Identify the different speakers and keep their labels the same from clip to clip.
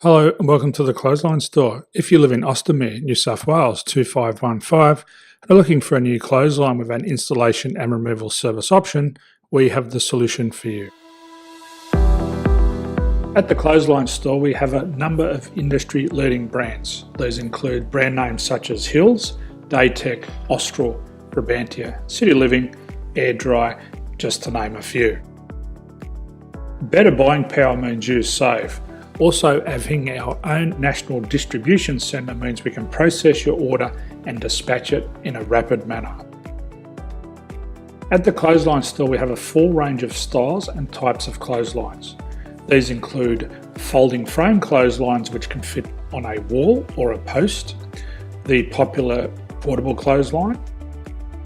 Speaker 1: Hello and welcome to the Clothesline Store. If you live in Austinmer, New South Wales 2515 and are looking for a new clothesline with an installation and removal service option, we have the solution for you. At the Clothesline Store we have a number of industry-leading brands. These include brand names such as Hills, Daytech, Austral, Brabantia, City Living, Air Dry, just to name a few. Better buying power means you save. Also, having our own national distribution centre means we can process your order and dispatch it in a rapid manner. At the Clothesline Store we have a full range of styles and types of clotheslines. These include folding frame clotheslines which can fit on a wall or a post, the popular portable clothesline,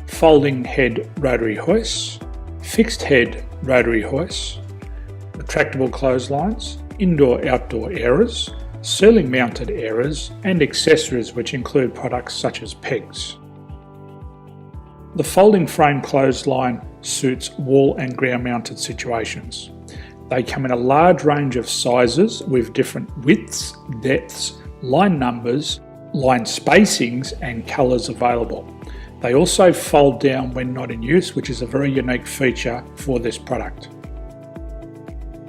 Speaker 1: folding head rotary hoists, fixed head rotary hoists, retractable clotheslines, indoor-outdoor airers, ceiling mounted airers and accessories which include products such as pegs. The folding frame clothesline suits wall and ground mounted situations. They come in a large range of sizes with different widths, depths, line numbers, line spacings and colours available. They also fold down when not in use, which is a very unique feature for this product.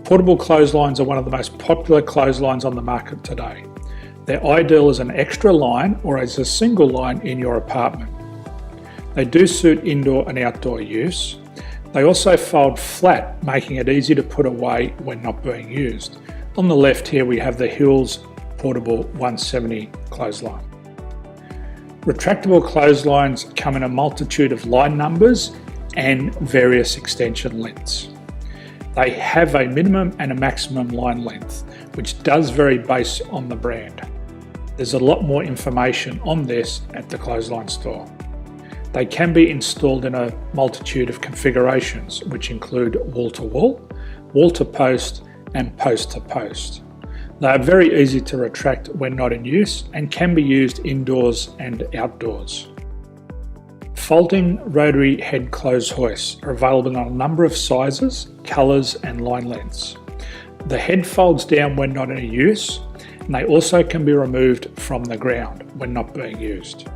Speaker 1: Portable clotheslines are one of the most popular clotheslines on the market today. They're ideal as an extra line or as a single line in your apartment. They do suit indoor and outdoor use. They also fold flat, making it easy to put away when not being used. On the left here we have the Hills Portable 170 clothesline. Retractable clotheslines come in a multitude of line numbers and various extension lengths. They have a minimum and a maximum line length, which does vary based on the brand. There's a lot more information on this at the Clothesline Store. They can be installed in a multitude of configurations, which include wall-to-wall, wall-to-post and post-to-post. They are very easy to retract when not in use and can be used indoors and outdoors. Folding rotary head clothes hoists are available in a number of sizes, colours and line lengths. The head folds down when not in use and they also can be removed from the ground when not being used.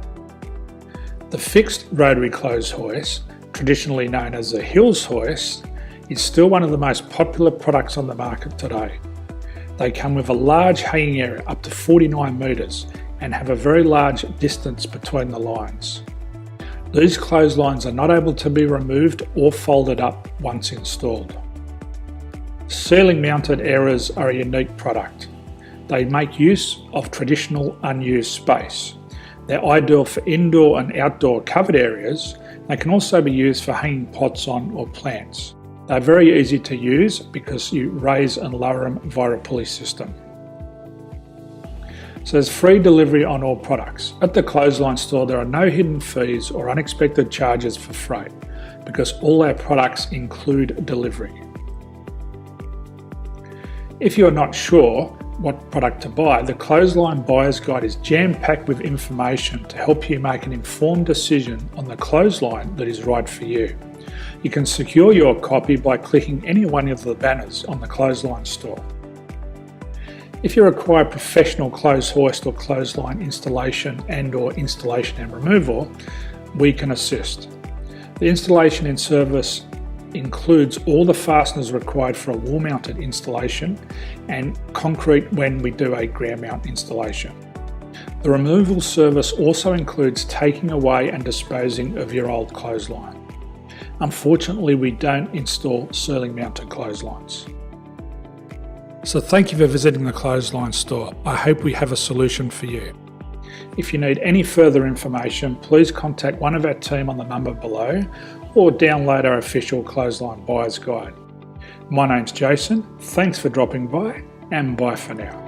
Speaker 1: The fixed rotary clothes hoist, traditionally known as the Hills hoist, is still one of the most popular products on the market today. They come with a large hanging area up to 49 metres and have a very large distance between the lines. These clotheslines are not able to be removed or folded up once installed. Ceiling mounted airers are a unique product. They make use of traditional unused space. They're ideal for indoor and outdoor covered areas. They can also be used for hanging pots on or plants. They're very easy to use because you raise and lower them via a pulley system. So there's free delivery on all products. At the Clothesline Store there are no hidden fees or unexpected charges for freight because all our products include delivery. If you're not sure what product to buy, the Clothesline Buyer's Guide is jam-packed with information to help you make an informed decision on the clothesline that is right for you. You can secure your copy by clicking any one of the banners on the Clothesline Store. If you require professional clothes hoist or clothesline installation and/or installation and removal, we can assist. The installation and service includes all the fasteners required for a wall-mounted installation and concrete when we do a ground mount installation. The removal service also includes taking away and disposing of your old clothesline. Unfortunately, we don't install ceiling mounted clotheslines. So thank you for visiting the Clothesline Store. I hope we have a solution for you. If you need any further information, please contact one of our team on the number below or download our official Clothesline Buyer's Guide. My name's Jason, thanks for dropping by and bye for now.